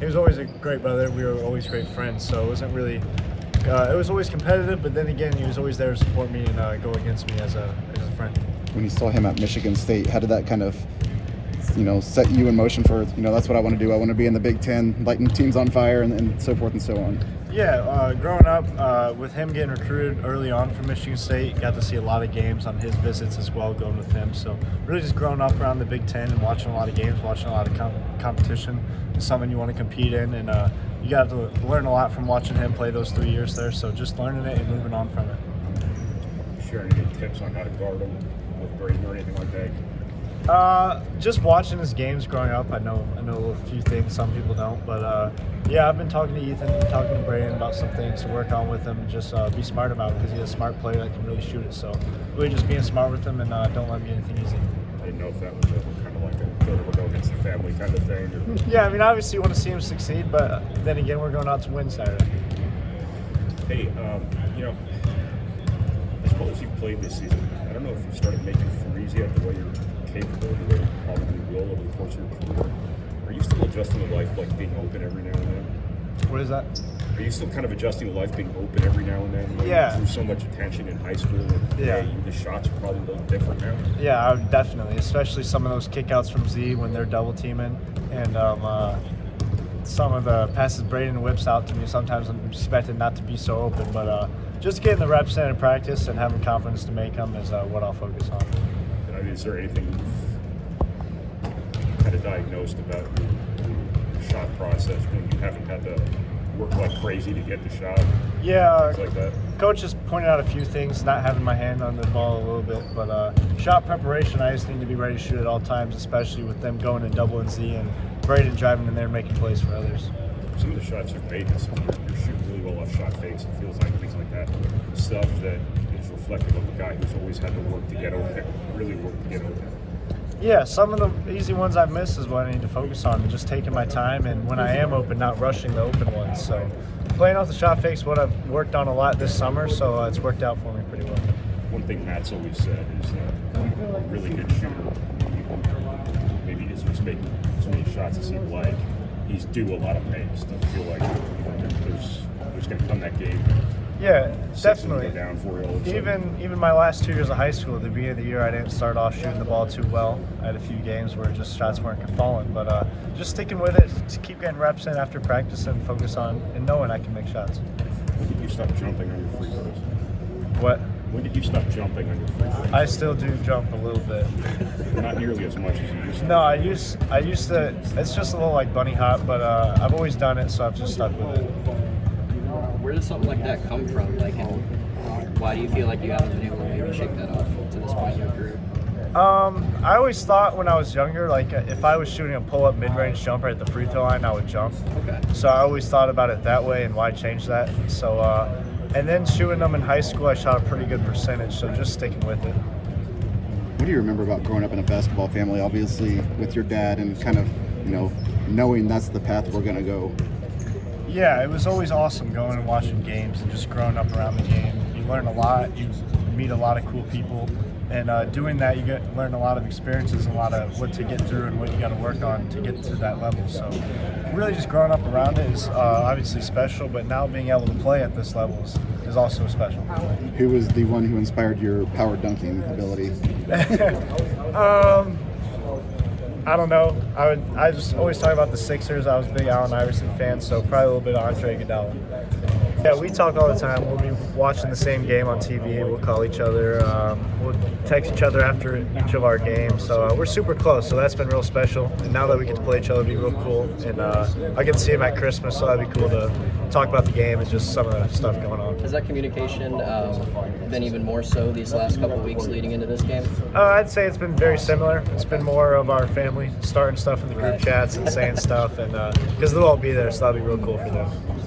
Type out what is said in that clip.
he was always a great brother. We were always great friends, so it wasn't really. It was always competitive, but then again, he was always there to support me and go against me as a friend. When you saw him at Michigan State, how did that kind of, set you in motion for, that's what I want to do. I want to be in the Big Ten, lighting teams on fire and so forth and so on. Yeah, growing up with him getting recruited early on from Michigan State, got to see a lot of games on his visits as well, going with him. So really just growing up around the Big Ten and watching a lot of games, watching a lot of competition is something you want to compete in. And you got to learn a lot from watching him play those 3 years there. So just learning it and moving on from it. Sharing any tips on how to guard him with Braden or anything like that? Just watching his games growing up, I know a few things some people don't, but yeah, I've been talking to Ethan, talking to Braden about some things to work on with him. Just be smart about it because he's a smart player that can really shoot it. So really just being smart with him and don't let him get anything easy. I didn't know if that was kind of like a go against the family kind of thing. Or... Yeah, I mean obviously you want to see him succeed, but then again we're going out to win Saturday. Hey, I suppose you've played this season. I don't know if you've started making threes yet, the way you're capable, the way you probably will over the course of your career. Are you still adjusting to life, like being open every now and then? What is that? Are you still kind of adjusting to life, being open every now and then? Yeah. Through so much attention in high school, and the shots are probably a little different now. Yeah, definitely. Especially some of those kickouts from Z when they're double teaming, and some of the passes Braden whips out to me. Sometimes I'm expected not to be so open, but just getting the reps in practice and having confidence to make them is what I'll focus on. And I mean, is there anything you've kind of diagnosed about your shot process when you haven't had to work like crazy to get the shot? Yeah, things like that. Coach has pointed out a few things, not having my hand on the ball a little bit, but shot preparation, I just need to be ready to shoot at all times, especially with them going in double and Z and Braden driving in there and making plays for others. Some of the shots you've made this year, you're shooting really well off shot fakes. It feels like things like that. Stuff that is reflective of a guy who's always had to work to get open, really work to get open. Yeah, some of the easy ones I've missed is what I need to focus on, and just taking my time, and when I am open, not rushing the open ones. So playing off the shot fakes is what I've worked on a lot this summer, so it's worked out for me pretty well. One thing Matt's always said is that a really good shooter maybe isn't just making as many shots as he'd like. He's due a lot of pace. Do you feel like there's going to come that game? Yeah, definitely. Go down for you even my last 2 years of high school, at the beginning of the year, I didn't start off shooting the ball too well. I had a few games where just shots weren't falling, but just sticking with it, to keep getting reps in after practice and focus on and knowing I can make shots. When did you stop jumping on your free throws? What? When did you stop jumping on your free throws? I still do jump a little bit. Not nearly as much as you used to. No, I used to. It's just a little like bunny hop, but I've always done it, so I've just stuck with it. Where does something like that come from? Like, and why do you feel like you haven't been able to maybe shake that off to this point in your career? I always thought when I was younger, like if I was shooting a pull-up mid-range jumper at the free throw line, I would jump. Okay. So I always thought about it that way and why change that. So, and then shooting them in high school, I shot a pretty good percentage, so just sticking with it. What do you remember about growing up in a basketball family, obviously with your dad, and kind of, knowing that's the path we're going to go? Yeah, it was always awesome going and watching games and just growing up around the game. You learn a lot, you meet a lot of cool people, and doing that you learn a lot of experiences, a lot of what to get through and what you got to work on to get to that level. So really just growing up around it is obviously special, but now being able to play at this level is also special. Who was the one who inspired your power dunking ability? I don't know. I just always talk about the Sixers. I was a big Allen Iverson fan, so probably a little bit of Andre Iguodala. Yeah, we talk all the time. We'll be watching the same game on TV. We'll call each other. We'll text each other after each of our games. So we're super close. So that's been real special. And now that we get to play each other, it'll be real cool. And I get to see him at Christmas, so that'd be cool to talk about the game and just some of the stuff going on. Has that communication been even more so these last couple of weeks leading into this game? I'd say it's been very similar. It's been more of our family starting stuff in the group chats and saying stuff, and because they'll all be there, so that'll be real cool for them.